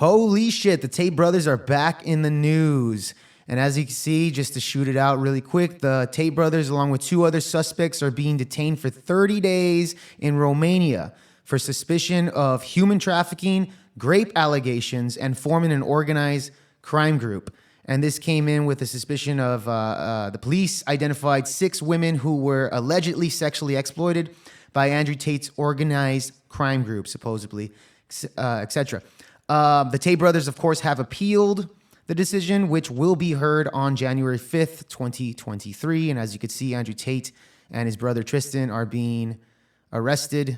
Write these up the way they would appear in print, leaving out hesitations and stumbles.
Holy shit, the Tate brothers are back in the news. And as you can see, just to shoot it out really quick, the Tate brothers, along with 2 other suspects, are being detained for 30 days in Romania for suspicion of human trafficking, rape allegations, and forming an organized crime group. And this came in with a suspicion of the police identified 6 women who were allegedly sexually exploited by Andrew Tate's organized crime group, supposedly, etc. The Tate brothers, of course, have appealed the decision, which will be heard on January 5th, 2023. And as you can see, Andrew Tate and his brother Tristan are being arrested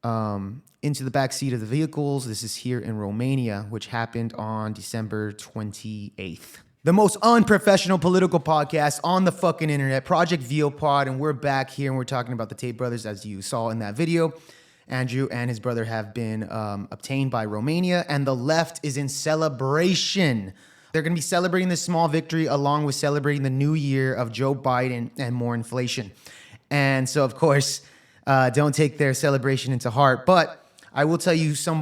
into the back seat of the vehicles. This is here in Romania, which happened on December 28th. The most unprofessional political podcast on the fucking internet, Project VOPod, and we're back here and we're talking about the Tate brothers, as you saw in that video. Andrew and his brother have been obtained by Romania, and the left is in celebration. They're going to be celebrating this small victory along with celebrating the new year of Joe Biden and more inflation. And so, of course, don't take their celebration into heart. But I will tell you some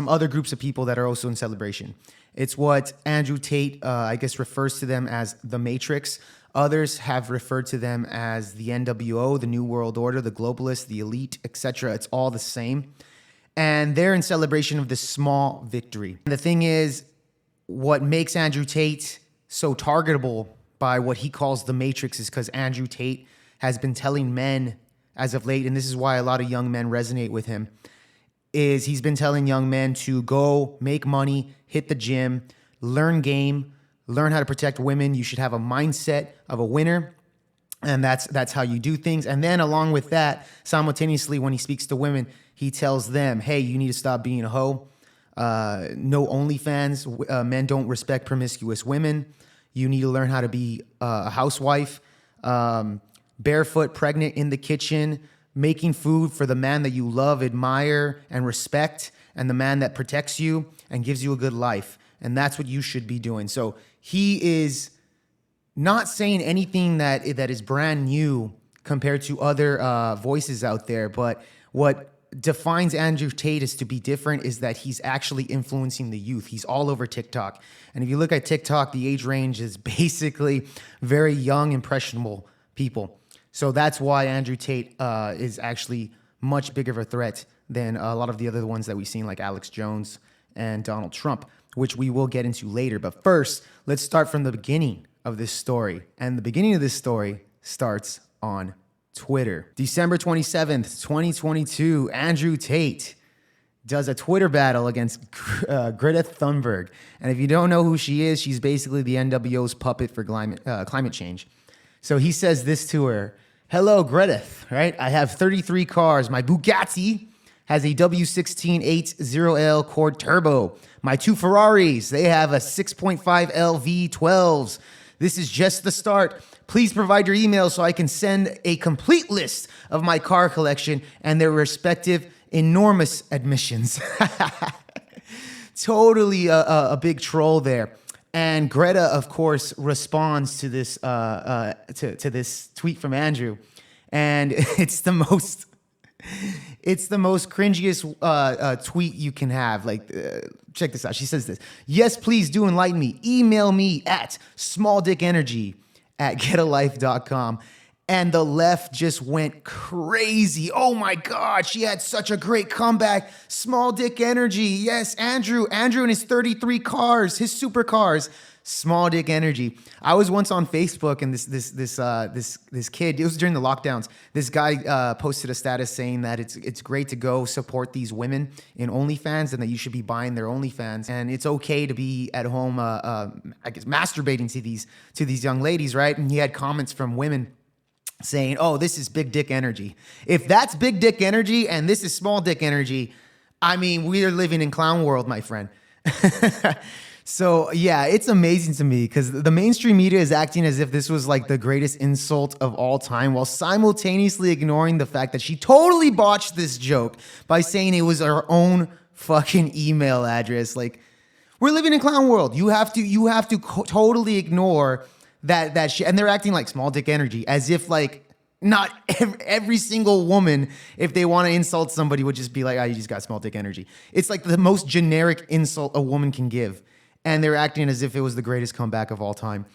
other groups of people that are also in celebration. It's what Andrew Tate, I guess, refers to them as the Matrix. Others have referred to them as the NW0, the New World Order, the globalists, the elite, etc. It's all the same. And they're in celebration of this small victory. And the thing is, what makes Andrew Tate so targetable by what he calls the Matrix is because Andrew Tate has been telling men as of late, and this is why a lot of young men resonate with him, is he's been telling young men to go make money, hit the gym, learn game, learn how to protect women. You should have a mindset of a winner. And that's how you do things. And then along with that, simultaneously, when he speaks to women, he tells them, hey, you need to stop being a hoe. No OnlyFans. Men don't respect promiscuous women. You need to learn how to be a housewife. Barefoot, pregnant in the kitchen, making food for the man that you love, admire, and respect, and the man that protects you and gives you a good life. And that's what you should be doing. So he is not saying anything that is brand new compared to other voices out there. But what defines Andrew Tate as to be different is that he's actually influencing the youth. He's all over TikTok. And if you look at TikTok, the age range is basically very young, impressionable people. So that's why Andrew Tate is actually much bigger of a threat than a lot of the other ones that we've seen, like Alex Jones and Donald Trump, which we will get into later. But first, let's start from the beginning of this story. And the beginning of this story starts on Twitter. December 27th, 2022, Andrew Tate does a Twitter battle against Greta Thunberg. And if you don't know who she is, she's basically the NW0's puppet for climate change. So he says this to her: hello, Greta, right? I have 33 cars. My Bugatti has a W16 80L quad turbo. My 2 Ferraris, they have a 6.5L V12s. This is just the start. Please provide your email so I can send a complete list of my car collection and their respective enormous admissions. Totally a big troll there. And Greta, of course, responds to this to this tweet from Andrew, and it's the most cringiest tweet you can have. Like, check this out. She says this: yes, please do enlighten me. Email me at smalldickenergy@getalife.com. And the left just went crazy. Oh my God, she had such a great comeback. Small dick energy. Yes, Andrew and his 33 cars, his supercars. Small dick energy. I was once on Facebook, and this kid, it was during the lockdowns. This guy posted a status saying that it's great to go support these women in OnlyFans, and that you should be buying their OnlyFans, and it's okay to be at home, I guess, masturbating to these young ladies, right? And he had comments from women saying, oh, this is big dick energy. If that's big dick energy and this is small dick energy, I mean, we are living in clown world, my friend. So yeah, it's amazing to me because the mainstream media is acting as if this was like the greatest insult of all time, while simultaneously ignoring the fact that she totally botched this joke by saying it was her own fucking email address. Like, we're living in clown world. You have to totally ignore that shit. And they're acting like small dick energy, as if like Not every single woman, if they want to insult somebody, would just be like, "Oh, you just got small dick energy." It's like the most generic insult a woman can give, and they're acting as if it was the greatest comeback of all time.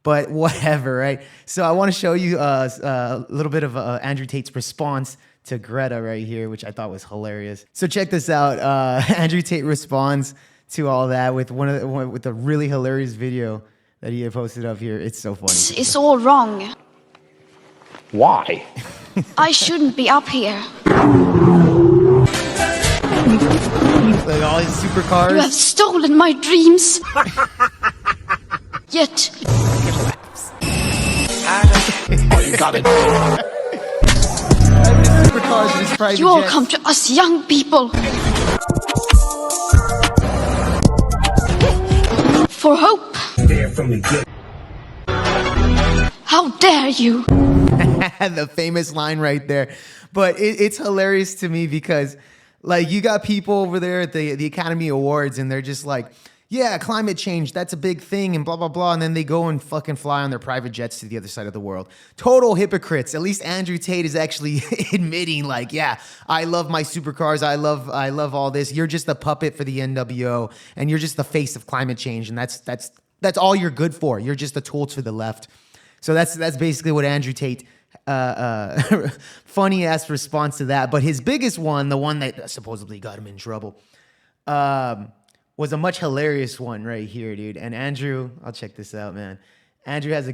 But whatever, right? So I want to show you a little bit of Andrew Tate's response to Greta right here, which I thought was hilarious. So check this out. Andrew Tate responds to all that with with a really hilarious video that he had posted up here. It's so funny. It's all wrong. Why? I shouldn't be up here. Like all his supercars. You have stolen my dreams. Yet. All you gotta do. Supercars and his private You all jets. come to us young people for hope. There from the get. How dare you? The famous line right there. But it's hilarious to me because, like, you got people over there at the Academy Awards and they're just like, yeah, climate change, that's a big thing and blah, blah, blah. And then they go and fucking fly on their private jets to the other side of the world. Total hypocrites. At least Andrew Tate is actually admitting, like, yeah, I love my supercars. I love all this. You're just a puppet for the NWO and you're just the face of climate change. And that's all you're good for. You're just a tool to the left. So that's basically what Andrew Tate, funny ass response to that. But his biggest one, the one that supposedly got him in trouble, was a much hilarious one right here, dude. And Andrew, I'll check this out, man. Andrew has a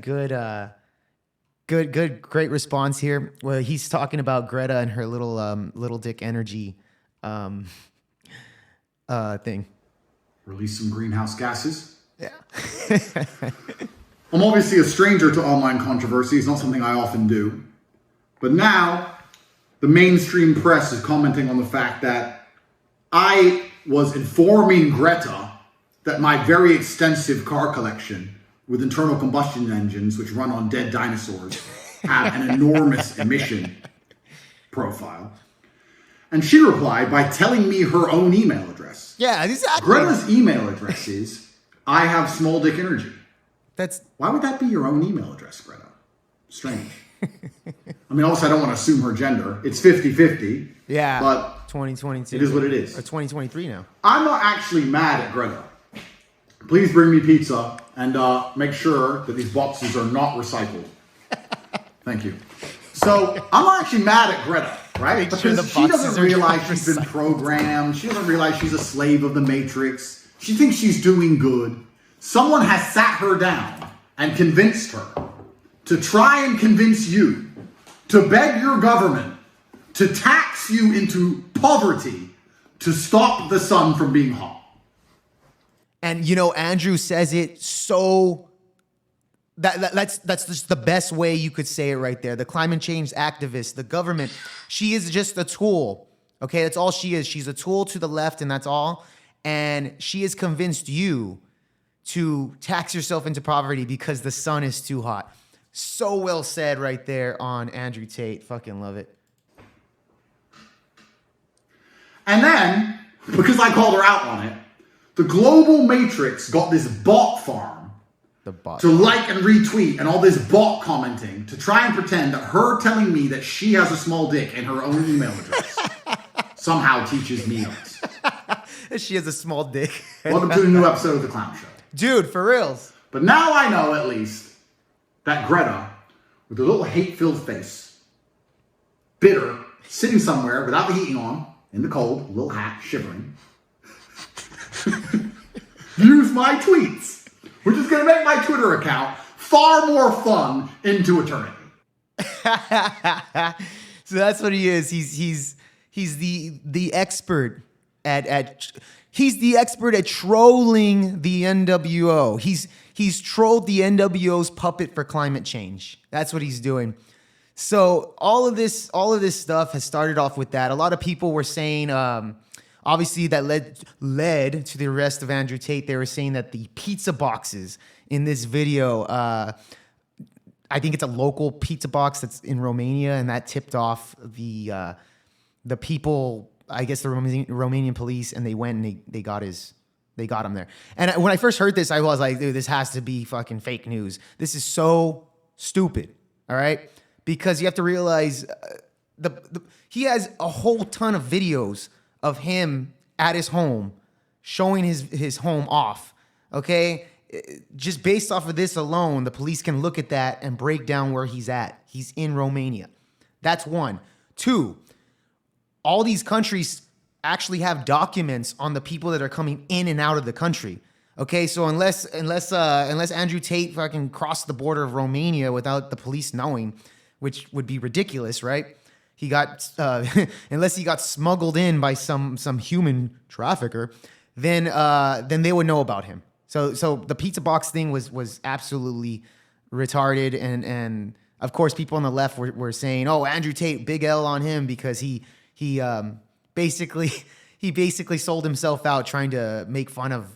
great response here. Where he's talking about Greta and her little dick energy thing. Release some greenhouse gases. Yeah. I'm obviously a stranger to online controversy. It's not something I often do. But now, the mainstream press is commenting on the fact that I was informing Greta that my very extensive car collection with internal combustion engines, which run on dead dinosaurs, have an enormous emission profile. And she replied by telling me her own email address. Yeah, exactly. Greta's email address is, I have small dick energy. Why would that be your own email address, Greta? Strange. I mean, also, I don't want to assume her gender. It's 50-50. Yeah. But 2022. it is what it is. Or 2023 now. I'm not actually mad at Greta. Please bring me pizza and make sure that these boxes are not recycled. Thank you. So I'm not actually mad at Greta, right? Because she doesn't realize she's been programmed. She doesn't realize she's a slave of the Matrix. She thinks she's doing good. Someone has sat her down and convinced her to try and convince you to beg your government to tax you into poverty to stop the sun from being hot. And, you know, Andrew says it so... That's just the best way you could say it right there. The climate change activist, the government, she is just a tool. Okay, that's all she is. She's a tool to the left, and that's all. And she has convinced you to tax yourself into poverty because the sun is too hot. So well said right there on Andrew Tate. Fucking love it. And then, because I called her out on it, the global matrix got this bot farm to like and retweet and all this bot commenting to try and pretend that her telling me that she has a small dick in her own email address somehow teaches me else. She has a small dick. Welcome to a new episode of The Clown Show. Dude, for reals. But now I know, at least, that Greta, with a little hate-filled face, bitter, sitting somewhere without the heating on, in the cold, a little hat, shivering, views my tweets, which is going to make my Twitter account far more fun into eternity. So that's what he is. He's the expert he's the expert at trolling the NWO. He's trolled the NWO's puppet for climate change. That's what he's doing. So all of this stuff has started off with that. A lot of people were saying, obviously that led to the arrest of Andrew Tate. They were saying that the pizza boxes in this video, I think it's a local pizza box that's in Romania, and that tipped off the people, I guess the Romanian police, and they went and they got him there. And when I first heard this, I was like, dude, this has to be fucking fake news. This is so stupid, all right? because you have to realize he has a whole ton of videos of him at his home showing his home off. Okay, just based off of this alone, the police can look at that and break down where he's at. He's in Romania. That's one. Two, all these countries actually have documents on the people that are coming in and out of the country. Okay, so unless Andrew Tate fucking crossed the border of Romania without the police knowing, which would be ridiculous, right? He got unless he got smuggled in by some human trafficker, then they would know about him. So the pizza box thing was absolutely retarded, and of course people on the left were saying, oh, Andrew Tate, big L on him because he basically sold himself out trying to make fun of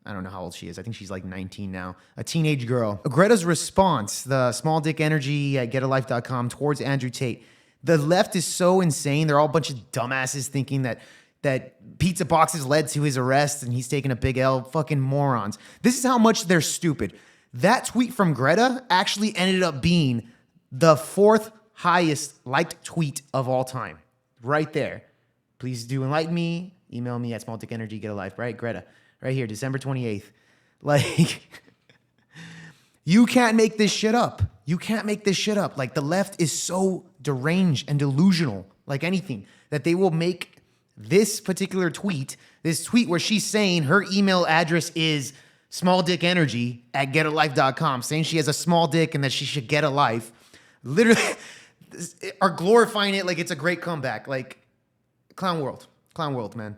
I don't know how old she is. I think she's like 19 now. A teenage girl. Greta's response, the small dick energy at getalife.com towards Andrew Tate. The left is so insane. They're all a bunch of dumbasses thinking that pizza boxes led to his arrest and he's taking a big L. Fucking morons. This is how much they're stupid. That tweet from Greta actually ended up being the 4th highest liked tweet of all time. Right there. Please do enlighten me. Email me at smalldickenergy, get a life. Right, Greta. Right here, December 28th. Like, you can't make this shit up. You can't make this shit up. Like, the left is so deranged and delusional, like anything, that they will make this particular tweet, this tweet where she's saying her email address is smalldickenergy at getalife.com, saying she has a small dick and that she should get a life, literally are glorifying it like it's a great comeback. Like, clown world, man.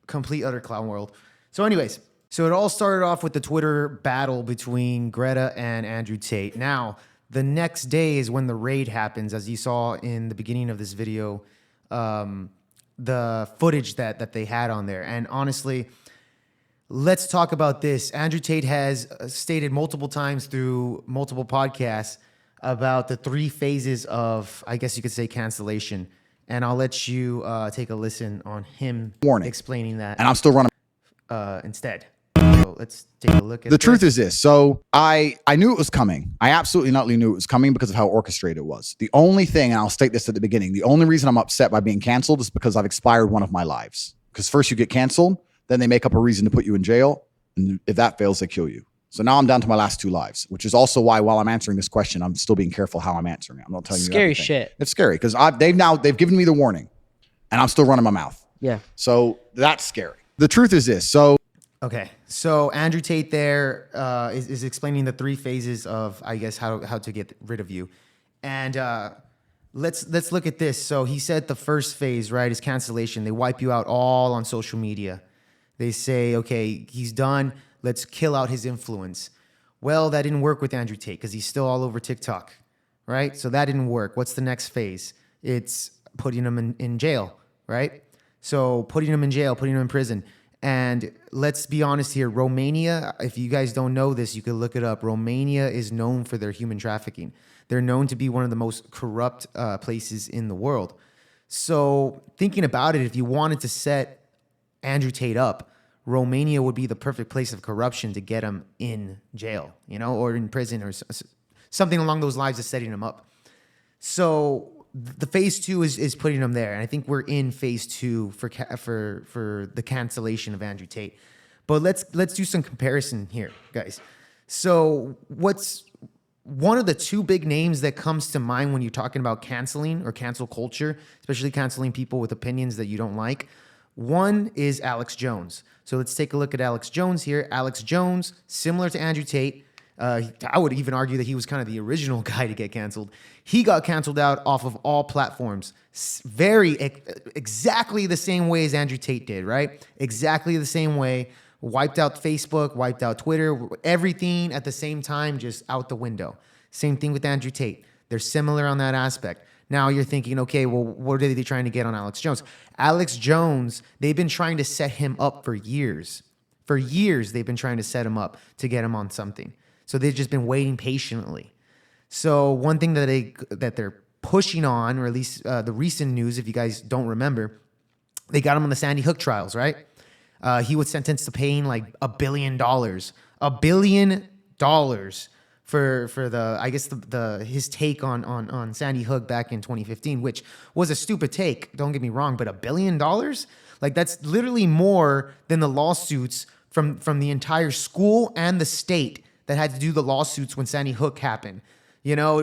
Complete, utter clown world. So anyways, so it all started off with the Twitter battle between Greta and Andrew Tate. Now, the next day is when the raid happens, as you saw in the beginning of this video, the footage that they had on there. And honestly, let's talk about this. Andrew Tate has stated multiple times through multiple podcasts about the 3 phases of, I guess you could say, cancellation. And I'll let you take a listen on him explaining that. And I'm still running. Instead. So let's take a look at the truth is this. So I knew it was coming. I absolutely not knew it was coming because of how orchestrated it was. The only thing, and I'll state this at the beginning, the only reason I'm upset by being canceled is because I've expired one of my lives. Because first you get canceled, then they make up a reason to put you in jail. And if that fails, they kill you. So now I'm down to my last 2 lives, which is also why while I'm answering this question, I'm still being careful how I'm answering it. I'm not telling you scary everything. Shit. It's scary because they've given me the warning and I'm still running my mouth. Yeah. So that's scary. The truth is this. So okay, so Andrew Tate there is explaining the 3 phases of, I guess, how to get rid of you. And let's look at this. So he said the first phase, right, is cancellation. They wipe you out all on social media. They say, okay, he's done. Let's kill out his influence. Well, that didn't work with Andrew Tate because he's still all over TikTok, right? So that didn't work. What's the next phase? It's putting him in jail, right? So putting him in jail, putting him in prison. And let's be honest here, Romania, if you guys don't know this, you can look it up. Romania is known for their human trafficking. They're known to be one of the most corrupt places in the world. So thinking about it, if you wanted to set Andrew Tate up, Romania would be the perfect place of corruption to get him in jail, or in prison or something along those lines of setting him up. So the phase 2 is putting him there. And I think we're in phase 2 for the cancellation of Andrew Tate. But let's do some comparison here, guys. So what's one of the 2 big names that comes to mind when you're talking about canceling or cancel culture, especially canceling people with opinions that you don't like? One is Alex Jones. So let's take a look at Alex Jones here. Alex Jones, similar to Andrew Tate, I would even argue that he was kind of the original guy to get canceled. He got canceled out off of all platforms, exactly the same way as Andrew Tate did, right? Exactly the same way. Wiped out Facebook, wiped out Twitter, everything at the same time, just out the window. Same thing with Andrew Tate. They're similar on that aspect. Now you're thinking, okay, well, what are they trying to get on Alex Jones? Alex Jones, they've been trying to set him up for years. For years, they've been trying to set him up to get him on something. So they've just been waiting patiently. So one thing that they're pushing on, or at least the recent news, if you guys don't remember, they got him on the Sandy Hook trials, right? He was sentenced to paying like $1 billion. $1 billion for the I guess the his take on Sandy Hook back in 2015, which was a stupid take. Don't get me wrong, but $1 billion, like that's literally more than the lawsuits from the entire school and the state that had to do the lawsuits when Sandy Hook happened. You know,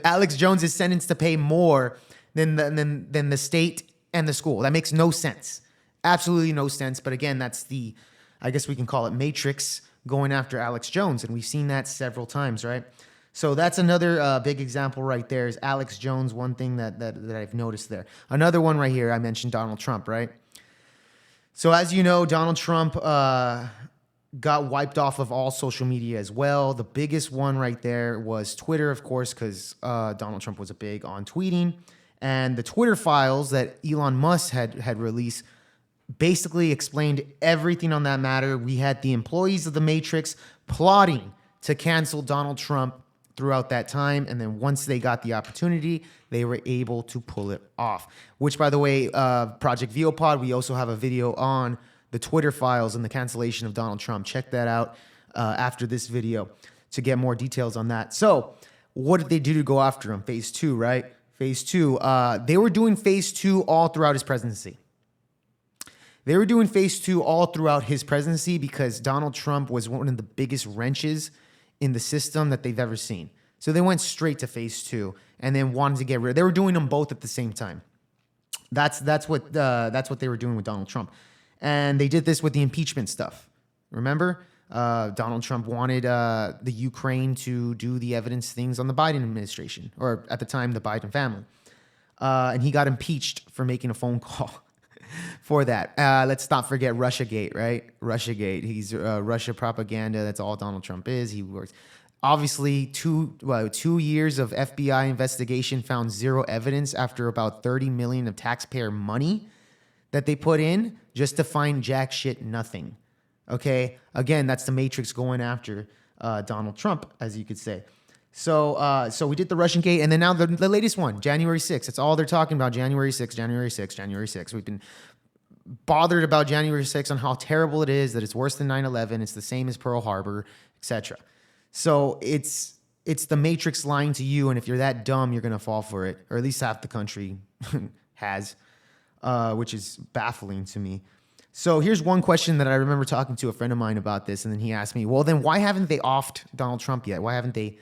Alex Jones is sentenced to pay more than the state and the school. That makes no sense. Absolutely no sense. But again, that's I guess we can call it Matrix going after Alex Jones. And we've seen that several times, right? So that's another big example right there is Alex Jones, one thing that I've noticed there. Another one right here, I mentioned Donald Trump, right? So as you know, Donald Trump got wiped off of all social media as well. The biggest one right there was Twitter, of course, because Donald Trump was big on tweeting. And the Twitter files that Elon Musk had released basically explained everything on that matter. We had the employees of the Matrix plotting to cancel Donald Trump throughout that time. And then once they got the opportunity, they were able to pull it off. Which, by the way, Project VOPod, we also have a video on the Twitter files and the cancellation of Donald Trump. Check that out after this video to get more details on that. So what did they do to go after him? Phase 2, right? Phase 2. They were doing phase 2 all throughout his presidency. They were doing phase 2 all throughout his presidency because Donald Trump was one of the biggest wrenches in the system that they've ever seen. So they went straight to phase 2 and then wanted to get rid of. They were doing them both at the same time. That's what they were doing with Donald Trump, and they did this with the impeachment stuff. Remember, Donald Trump wanted the Ukraine to do the evidence things on the Biden administration, or at the time the Biden family, and he got impeached for making a phone call. For that. Let's not forget Russiagate, right? Russiagate. He's Russia propaganda. That's all Donald Trump is. He works. Obviously, 2 years of FBI investigation found zero evidence after about $30 million of taxpayer money that they put in just to find jack shit nothing. Okay? Again, that's the Matrix going after Donald Trump, as you could say. So we did the Russian gate, and then now the latest one, January 6th. That's all they're talking about, January 6th, January 6th, January 6th. We've been bothered about January 6th on how terrible it is, that it's worse than 9/11, it's the same as Pearl Harbor, etc. So it's the Matrix lying to you, and if you're that dumb, you're going to fall for it, or at least half the country has, which is baffling to me. So here's one question that I remember talking to a friend of mine about this, and then he asked me, well, then why haven't they offed Donald Trump yet? Why haven't they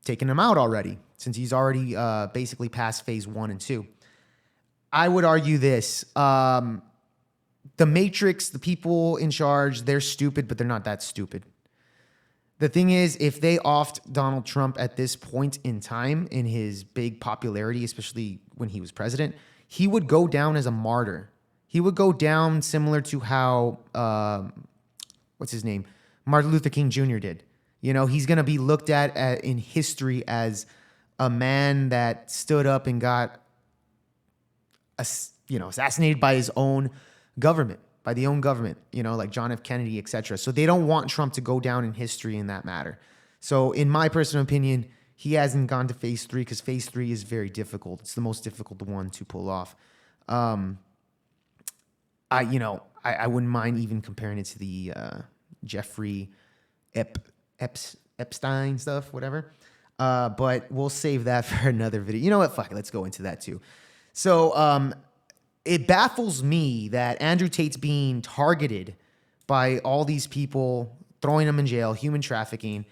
taken him out already, since he's already basically past phase 1 and 2. I would argue this. The Matrix, the people in charge, they're stupid, but they're not that stupid. The thing is, if they offed Donald Trump at this point in time, in his big popularity, especially when he was president, he would go down as a martyr. He would go down similar to how, Martin Luther King Jr. did. He's going to be looked at in history as a man that stood up and got, assassinated by his own government, like John F. Kennedy, etc. So they don't want Trump to go down in history in that matter. So in my personal opinion, he hasn't gone to phase 3 because phase 3 is very difficult. It's the most difficult one to pull off. I wouldn't mind even comparing it to the Jeffrey Epstein stuff, whatever. But we'll save that for another video. You know what? Fuck it. Let's go into that too. So it baffles me that Andrew Tate's being targeted by all these people, throwing him in jail, human trafficking.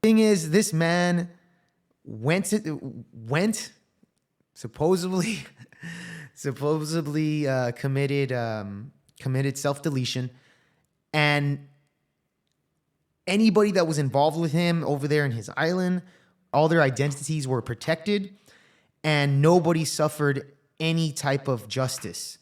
Thing is, this man went supposedly committed self-deletion, and anybody that was involved with him over there in his island, all their identities were protected, and nobody suffered any type of justice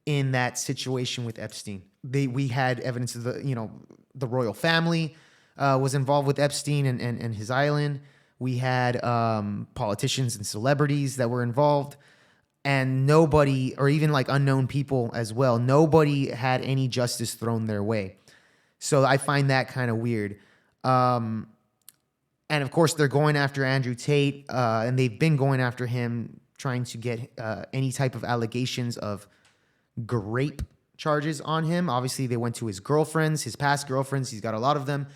in that situation with Epstein. We had evidence of the royal family was involved with Epstein and his island. We had politicians and celebrities that were involved, and nobody, or even like unknown people as well, nobody had any justice thrown their way. So I find that kind of weird. And of course, they're going after Andrew Tate, and they've been going after him, trying to get any type of allegations of rape charges on him. Obviously, they went to his girlfriends, his past girlfriends. He's got a lot of them.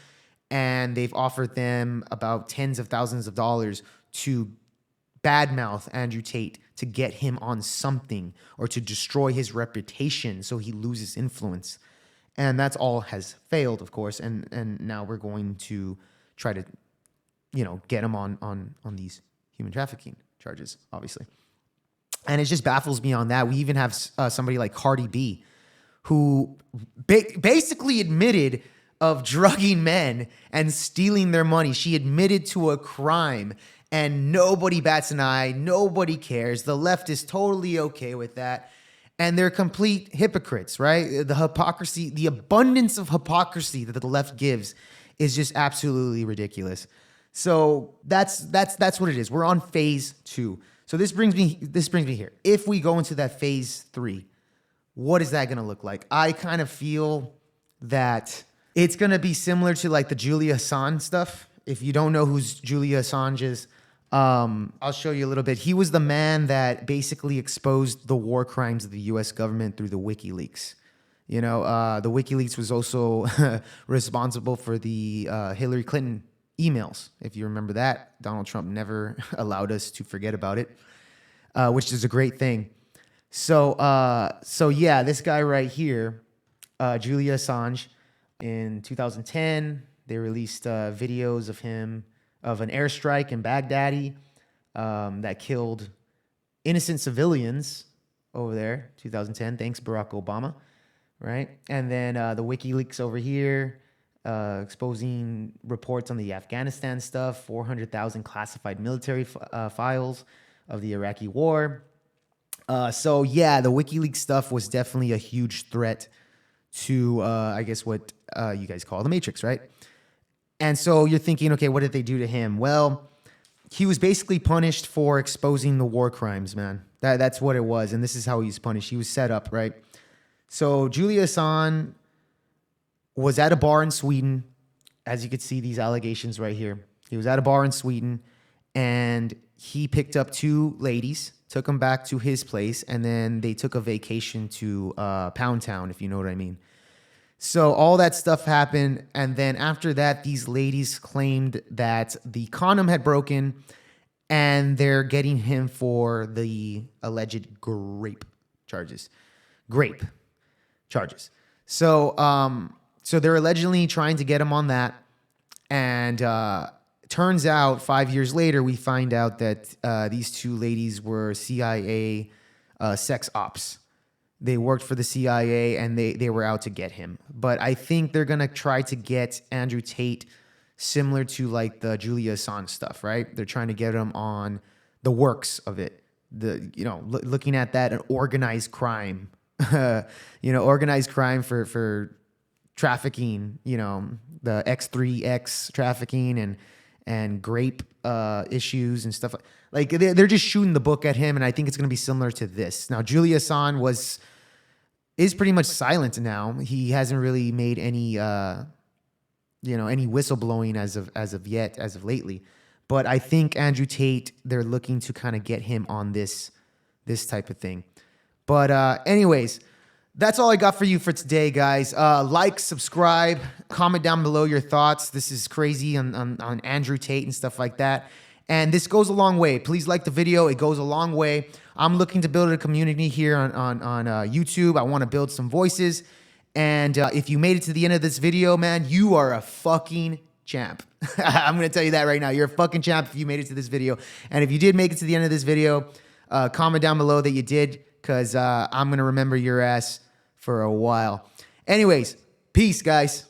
and they've offered them about tens of thousands of dollars to badmouth Andrew Tate, to get him on something or to destroy his reputation so he loses influence. And that's all has failed, of course. And now we're going to try to, get him on these human trafficking charges, obviously. And it just baffles me on that. We even have somebody like Cardi B, who basically admitted of drugging men and stealing their money. She admitted to a crime, and nobody bats an eye. Nobody cares. The left is totally okay with that. And they're complete hypocrites, right? The hypocrisy, the abundance of hypocrisy that the left gives is just absolutely ridiculous. So that's what it is. We're on phase 2. So this brings me here. If we go into that phase 3, what is that going to look like? I kind of feel that it's going to be similar to like the Julian Assange stuff. If you don't know who Julian Assange is, I'll show you a little bit. He was the man that basically exposed the war crimes of the U.S. government through the WikiLeaks. The WikiLeaks was also responsible for the Hillary Clinton emails. If you remember that, Donald Trump never allowed us to forget about it, which is a great thing. So yeah, this guy right here, Julian Assange, in 2010, they released videos of him, of an airstrike in Baghdad that killed innocent civilians over there, 2010. Thanks, Barack Obama, right? And then the WikiLeaks over here, exposing reports on the Afghanistan stuff, 400,000 classified military files of the Iraqi war. So yeah, the WikiLeaks stuff was definitely a huge threat to, I guess, what you guys call the Matrix, right? And so you're thinking, okay, what did they do to him? Well, he was basically punished for exposing the war crimes, man. That's what it was, and this is how he was punished. He was set up, right? So Julian Assange was at a bar in Sweden, as you could see these allegations right here. He was at a bar in Sweden, and he picked up 2 ladies, took them back to his place, and then they took a vacation to Pound Town, if you know what I mean. So all that stuff happened, and then after that, these ladies claimed that the condom had broken, and they're getting him for the alleged grape charges. So they're allegedly trying to get him on that, and turns out 5 years later, we find out that these 2 ladies were CIA sex ops. They worked for the CIA, and they were out to get him. But I think they're going to try to get Andrew Tate similar to like the Julian Assange stuff, right? They're trying to get him on the works of it. Looking at that, an organized crime, organized crime for trafficking, the X3X trafficking and grape issues and stuff. Like they're just shooting the book at him, and I think it's going to be similar to this. Now, Julian Assange is pretty much silent now. He hasn't really made any any whistleblowing as of lately. But I think Andrew Tate, they're looking to kind of get him on this type of thing. But anyways, that's all I got for you for today, guys. Like, subscribe, comment down below your thoughts. This is crazy on Andrew Tate and stuff like that. And this goes a long way. Please like the video. It goes a long way. I'm looking to build a community here on YouTube. I want to build some voices. And if you made it to the end of this video, man, you are a fucking champ. I'm going to tell you that right now. You're a fucking champ if you made it to this video. And if you did make it to the end of this video, comment down below that you did, because I'm going to remember your ass for a while. Anyways, peace, guys.